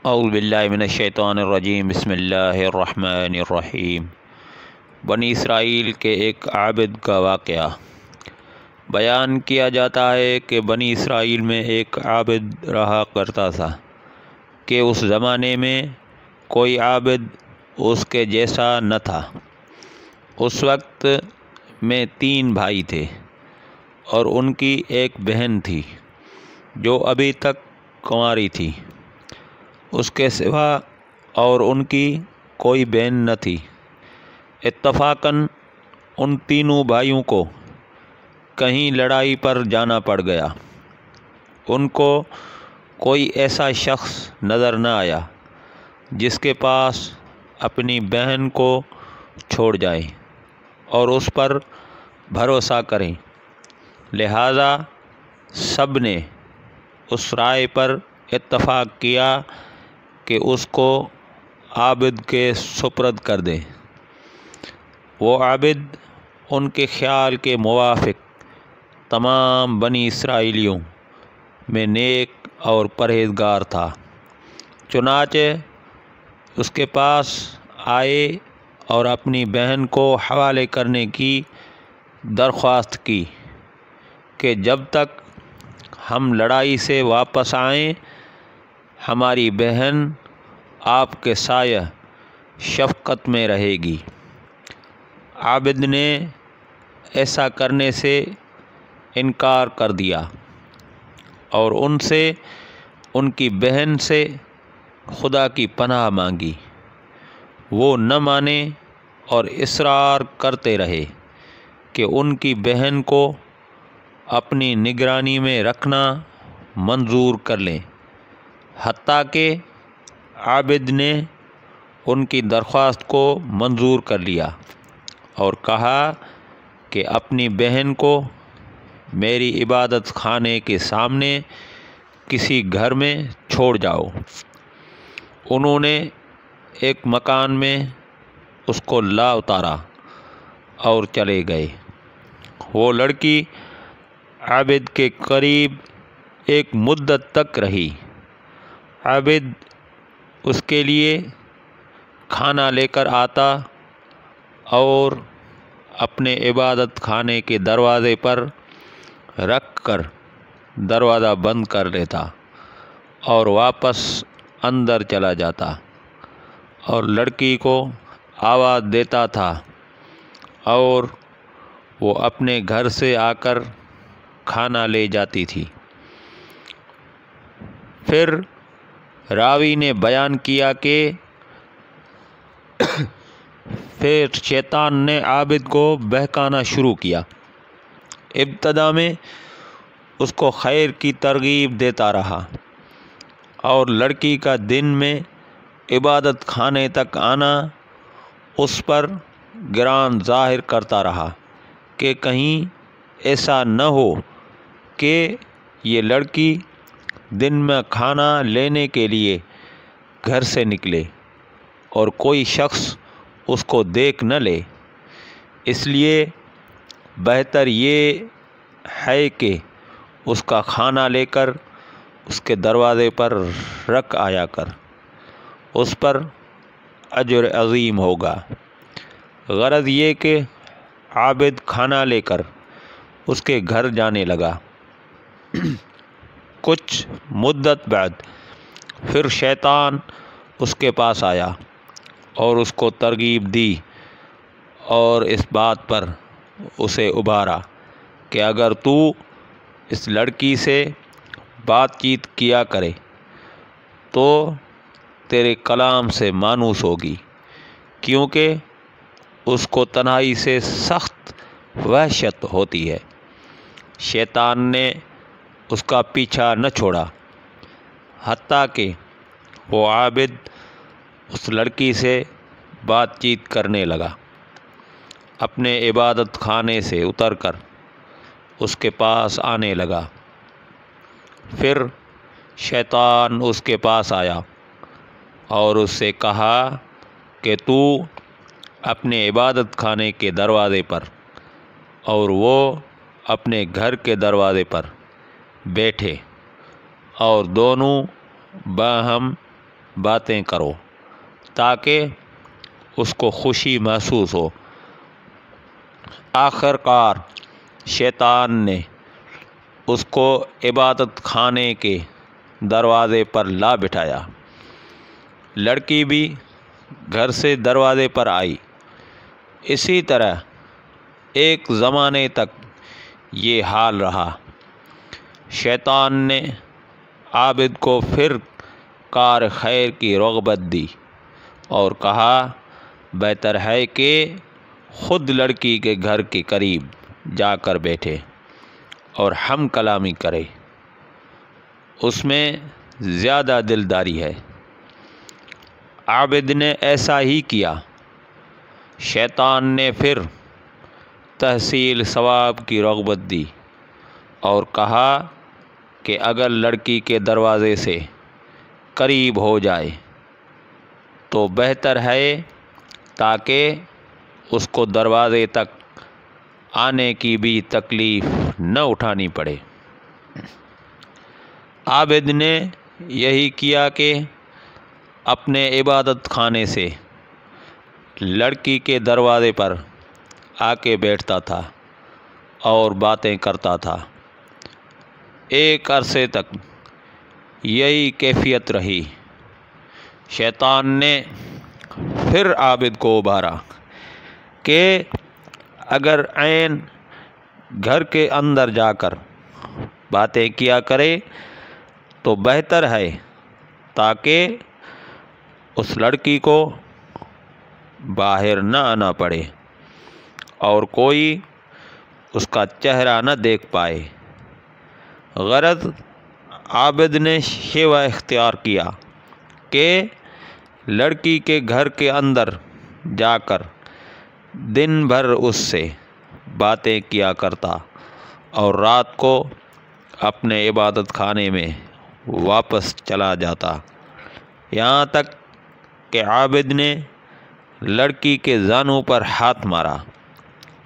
اعوذ باللہ من الشیطان الرجیم بسم اللہ الرحمن الرحیم۔ بنی اسرائیل کے ایک عابد کا واقعہ بیان کیا جاتا ہے کہ بنی اسرائیل میں ایک عابد رہا کرتا تھا کہ اس زمانے میں کوئی عابد اس کے جیسا نہ تھا۔ اس وقت میں 3 بھائی تھے اور ان کی ایک بہن تھی جو ابھی تک کنواری تھی۔ اس کے سوا اور ان کی کوئی بہن نہ تھی۔ اتفاقاً ان تینوں بھائیوں کو کہیں لڑائی پر جانا پڑ گیا۔ ان کو کوئی ایسا شخص نظر نہ آیا جس کے پاس اپنی بہن کو چھوڑ جائیں اور اس پر بھروسہ کریں، لہذا سب نے اس رائے پر اتفاق کیا کہ اس کو عابد کے سپرد کر دیں۔ وہ عابد ان کے خیال کے موافق تمام بنی اسرائیلیوں میں نیک اور پرہیزگار تھا۔ چنانچہ اس کے پاس آئے اور اپنی بہن کو حوالے کرنے کی درخواست کی کہ جب تک ہم لڑائی سے واپس آئیں ہماری بہن آپ کے سایہ شفقت میں رہے گی۔ عابد نے ایسا کرنے سے انکار کر دیا اور ان سے ان کی بہن سے خدا کی پناہ مانگی۔ وہ نہ مانے اور اصرار کرتے رہے کہ ان کی بہن کو اپنی نگرانی میں رکھنا منظور کر لیں، حتیٰ کہ عابد نے ان کی درخواست کو منظور کر لیا اور کہا کہ اپنی بہن کو میری عبادت خانے کے سامنے کسی گھر میں چھوڑ جاؤ۔ انہوں نے ایک مکان میں اس کو لا اتارا اور چلے گئے۔ وہ لڑکی عابد کے قریب ایک مدت تک رہی۔ عابد اس کے لیے کھانا لے کر آتا اور اپنے عبادت خانے کے دروازے پر رکھ کر دروازہ بند کر لیتا اور واپس اندر چلا جاتا اور لڑکی کو آواز دیتا تھا اور وہ اپنے گھر سے آ کر کھانا لے جاتی تھی۔ پھر راوی نے بیان کیا کہ پھر شیطان نے عابد کو بہکانا شروع کیا۔ ابتدا میں اس کو خیر کی ترغیب دیتا رہا اور لڑکی کا دن میں عبادت خانے تک آنا اس پر گران ظاہر کرتا رہا کہ کہیں ایسا نہ ہو کہ یہ لڑکی دن میں کھانا لینے کے لیے گھر سے نکلے اور کوئی شخص اس کو دیکھ نہ لے، اس لیے بہتر یہ ہے کہ اس کا کھانا لے کر اس کے دروازے پر رکھ آیا کر، اس پر اجر عظیم ہوگا۔ غرض یہ کہ عابد کھانا لے کر اس کے گھر جانے لگا۔ کچھ مدت بعد پھر شیطان اس کے پاس آیا اور اس کو ترغیب دی اور اس بات پر اسے ابھارا کہ اگر تو اس لڑکی سے بات چیت کیا کرے تو تیرے کلام سے مانوس ہوگی، کیونکہ اس کو تنہائی سے سخت وحشت ہوتی ہے۔ شیطان نے اس کا پیچھا نہ چھوڑا حتیٰ کہ وہ عابد اس لڑکی سے بات چیت کرنے لگا۔ اپنے عبادت خانے سے اتر کر اس کے پاس آنے لگا۔ پھر شیطان اس کے پاس آیا اور اس سے کہا کہ تو اپنے عبادت خانے کے دروازے پر اور وہ اپنے گھر کے دروازے پر بیٹھے اور دونوں باہم باتیں کرو تاکہ اس کو خوشی محسوس ہو۔ آخر کار شیطان نے اس کو عبادت خانے کے دروازے پر لا بٹھایا۔ لڑکی بھی گھر سے دروازے پر آئی۔ اسی طرح ایک زمانے تک یہ حال رہا۔ شیطان نے عابد کو پھر کار خیر کی رغبت دی اور کہا بہتر ہے کہ خود لڑکی کے گھر کے قریب جا کر بیٹھے اور ہم کلامی کرے، اس میں زیادہ دلداری ہے۔ عابد نے ایسا ہی کیا۔ شیطان نے پھر تحصیل ثواب کی رغبت دی اور کہا کہ اگر لڑکی کے دروازے سے قریب ہو جائے تو بہتر ہے تاکہ اس کو دروازے تک آنے کی بھی تکلیف نہ اٹھانی پڑے۔ عابد نے یہی کیا کہ اپنے عبادت خانے سے لڑکی کے دروازے پر آ کے بیٹھتا تھا اور باتیں کرتا تھا۔ ایک عرصے تک یہی کیفیت رہی۔ شیطان نے پھر عابد کو ابھارا کہ اگر عین گھر کے اندر جا کر باتیں کیا کرے تو بہتر ہے تاکہ اس لڑکی کو باہر نہ آنا پڑے اور کوئی اس کا چہرہ نہ دیکھ پائے۔ غرض عابد نے شیوہ اختیار کیا کہ لڑکی کے گھر کے اندر جا کر دن بھر اس سے باتیں کیا کرتا اور رات کو اپنے عبادت خانے میں واپس چلا جاتا، یہاں تک کہ عابد نے لڑکی کے زانوں پر ہاتھ مارا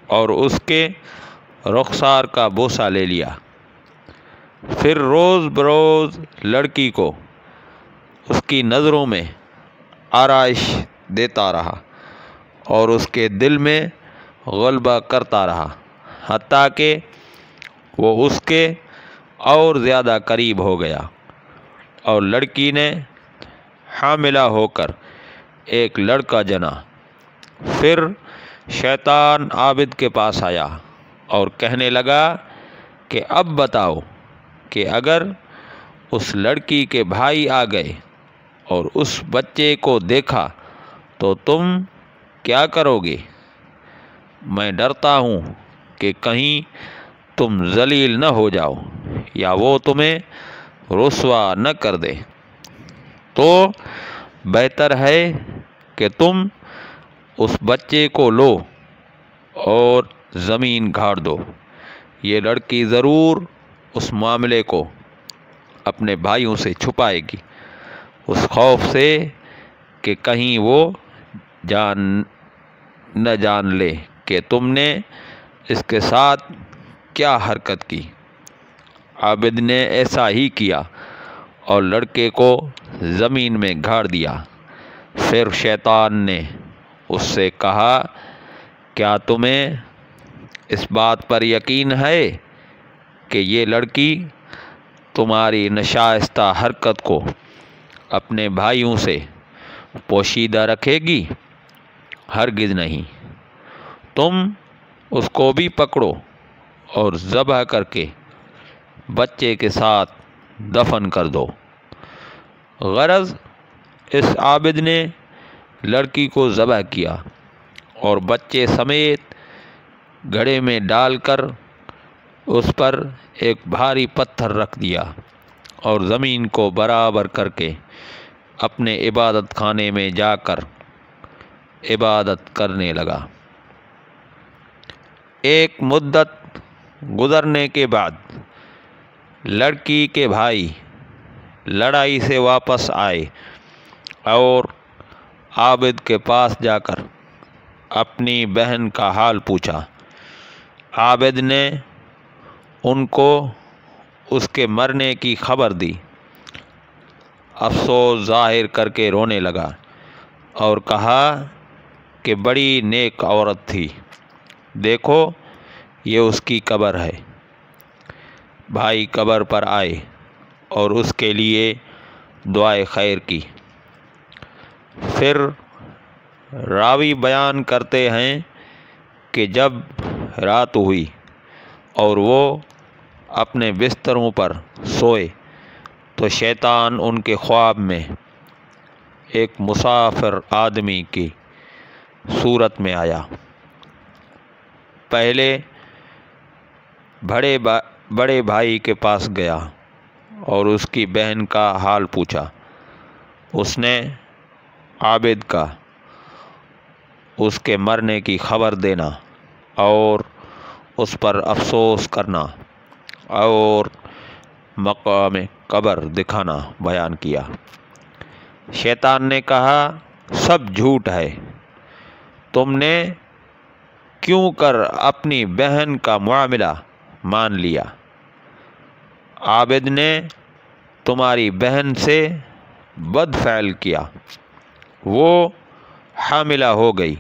اور اس کے رخسار کا بوسہ لے لیا۔ پھر روز بروز لڑکی کو اس کی نظروں میں آرائش دیتا رہا اور اس کے دل میں غلبہ کرتا رہا، حتیٰ کہ وہ اس کے اور زیادہ قریب ہو گیا اور لڑکی نے حاملہ ہو کر ایک لڑکا جنا۔ پھر شیطان عابد کے پاس آیا اور کہنے لگا کہ اب بتاؤ کہ اگر اس لڑکی کے بھائی آ گئے اور اس بچے کو دیکھا تو تم کیا کرو گے؟ میں ڈرتا ہوں کہ کہیں تم ذلیل نہ ہو جاؤ یا وہ تمہیں رسوا نہ کر دے، تو بہتر ہے کہ تم اس بچے کو لو اور زمین گھاڑ دو۔ یہ لڑکی ضرور اس معاملے کو اپنے بھائیوں سے چھپائے گی، اس خوف سے کہ کہیں وہ نہ جان لے کہ تم نے اس کے ساتھ کیا حرکت کی۔ عابد نے ایسا ہی کیا اور لڑکے کو زمین میں گھاڑ دیا۔ پھر شیطان نے اس سے کہا کیا تمہیں اس بات پر یقین ہے کہ یہ لڑکی تمہاری ناشائستہ حرکت کو اپنے بھائیوں سے پوشیدہ رکھے گی؟ ہرگز نہیں۔ تم اس کو بھی پکڑو اور ذبح کر کے بچے کے ساتھ دفن کر دو۔ غرض اس عابد نے لڑکی کو ذبح کیا اور بچے سمیت گھڑے میں ڈال کر اس پر ایک بھاری پتھر رکھ دیا اور زمین کو برابر کر کے اپنے عبادت خانے میں جا کر عبادت کرنے لگا۔ ایک مدت گزرنے کے بعد لڑکی کے بھائی لڑائی سے واپس آئے اور عابد کے پاس جا کر اپنی بہن کا حال پوچھا۔ عابد نے ان کو اس کے مرنے کی خبر دی۔ افسوس ظاہر کر کے رونے لگا اور کہا کہ بڑی نیک عورت تھی، دیکھو یہ اس کی قبر ہے۔ بھائی قبر پر آئے اور اس کے لیے دعائے خیر کی۔ پھر راوی بیان کرتے ہیں کہ جب رات ہوئی اور وہ اپنے بستروں پر سوئے تو شیطان ان کے خواب میں ایک مسافر آدمی کی صورت میں آیا۔ پہلے بڑے بھائی کے پاس گیا اور اس کی بہن کا حال پوچھا۔ اس نے عابد کا اس کے مرنے کی خبر دینا اور اس پر افسوس کرنا اور مقام قبر دکھانا بیان کیا۔ شیطان نے کہا، سب جھوٹ ہے، تم نے کیوں کر اپنی بہن کا معاملہ مان لیا؟ عابد نے تمہاری بہن سے بد فعل کیا، وہ حاملہ ہو گئی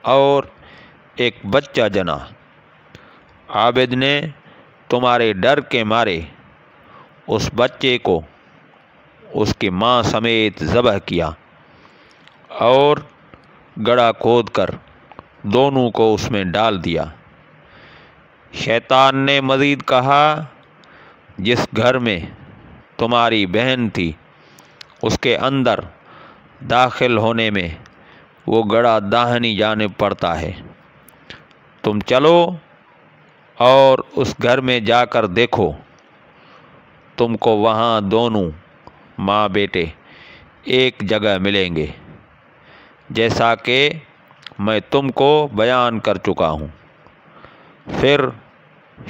اور ایک بچہ جنا۔ عابد نے تمہارے ڈر کے مارے اس بچے کو اس کی ماں سمیت ذبح کیا اور گڑھا کھود کر دونوں کو اس میں ڈال دیا۔ شیطان نے مزید کہا، جس گھر میں تمہاری بہن تھی اس کے اندر داخل ہونے میں وہ گڑھا داہنی جانب پڑتا ہے، تم چلو اور اس گھر میں جا کر دیکھو، تم کو وہاں دونوں ماں بیٹے ایک جگہ ملیں گے، جیسا کہ میں تم کو بیان کر چکا ہوں۔ پھر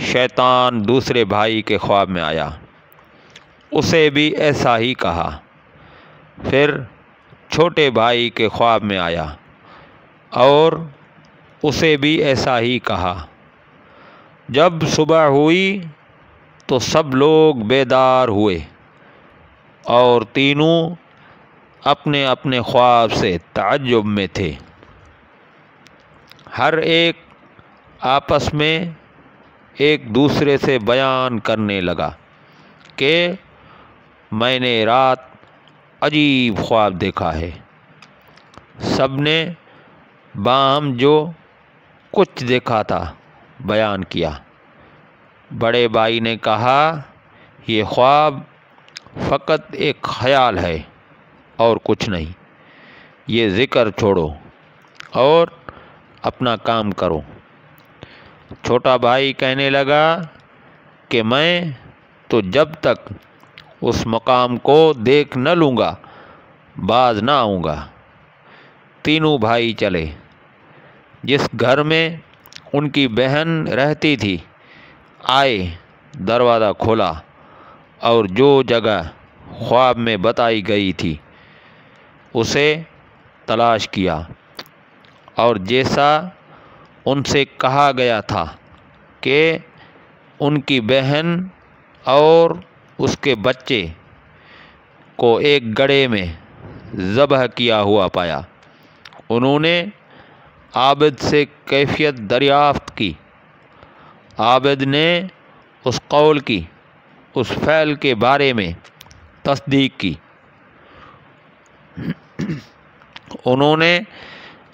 شیطان دوسرے بھائی کے خواب میں آیا، اسے بھی ایسا ہی کہا۔ پھر چھوٹے بھائی کے خواب میں آیا اور اسے بھی ایسا ہی کہا۔ جب صبح ہوئی تو سب لوگ بیدار ہوئے اور تینوں اپنے اپنے خواب سے تعجب میں تھے۔ ہر ایک آپس میں ایک دوسرے سے بیان کرنے لگا کہ میں نے رات عجیب خواب دیکھا ہے۔ سب نے باہم جو کچھ دیکھا تھا بیان کیا۔ بڑے بھائی نے کہا، یہ خواب فقط ایک خیال ہے اور کچھ نہیں، یہ ذکر چھوڑو اور اپنا کام کرو۔ چھوٹا بھائی کہنے لگا کہ میں تو جب تک اس مقام کو دیکھ نہ لوں گا باز نہ آؤں گا۔ تینوں بھائی چلے، جس گھر میں ان کی بہن رہتی تھی آئے، دروازہ کھولا اور جو جگہ خواب میں بتائی گئی تھی اسے تلاش کیا اور جیسا ان سے کہا گیا تھا کہ ان کی بہن اور اس کے بچے کو ایک گڑھے میں ذبح کیا ہوا پایا۔ انہوں نے عابد سے کیفیت دریافت کی۔ عابد نے اس قول کی، اس فعل کے بارے میں تصدیق کی۔ انہوں نے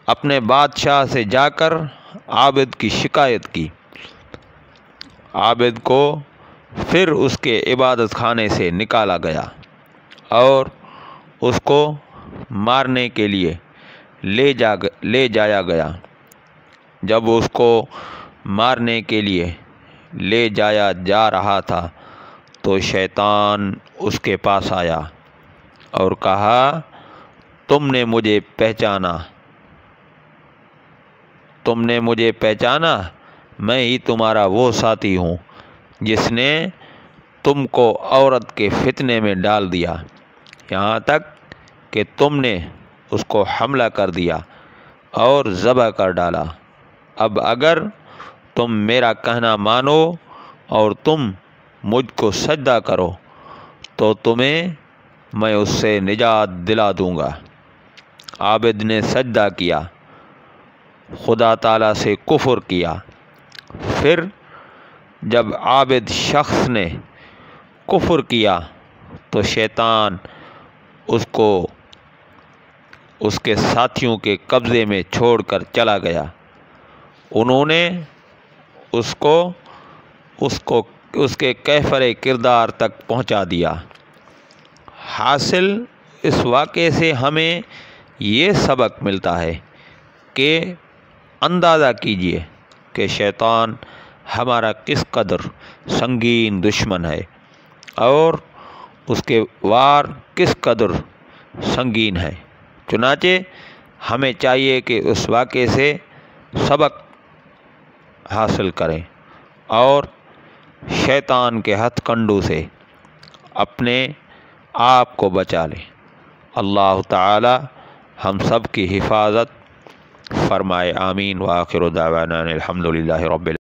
اپنے بادشاہ سے جا کر عابد کی شکایت کی۔ عابد کو پھر اس کے عبادت خانے سے نکالا گیا اور اس کو مارنے کے لیے لے جایا گیا۔ جب اس کو مارنے کے لیے لے جایا جا رہا تھا تو شیطان اس کے پاس آیا اور کہا، تم نے مجھے پہچانا، میں ہی تمہارا وہ ساتھی ہوں جس نے تم کو عورت کے فتنے میں ڈال دیا، یہاں تک کہ تم نے اس کو حملہ کر دیا اور ذبح کر ڈالا۔ اب اگر تم میرا کہنا مانو اور تم مجھ کو سجدہ کرو تو تمہیں میں اس سے نجات دلا دوں گا۔ عابد نے سجدہ کیا، خدا تعالیٰ سے کفر کیا۔ پھر جب عابد شخص نے کفر کیا تو شیطان اس کو اس کے ساتھیوں کے قبضے میں چھوڑ کر چلا گیا۔ انہوں نے اس کے کیفر کردار تک پہنچا دیا۔ حاصل اس واقعے سے ہمیں یہ سبق ملتا ہے کہ اندازہ کیجئے کہ شیطان ہمارا کس قدر سنگین دشمن ہے اور اس کے وار کس قدر سنگین ہے۔ چنانچہ ہمیں چاہیے کہ اس واقعے سے سبق حاصل کریں اور شیطان کے ہتھ کنڈوں سے اپنے آپ کو بچا لیں۔ اللہ تعالی ہم سب کی حفاظت فرمائے، آمین۔ وآخر دعوانا الحمدللہ رب العالمین۔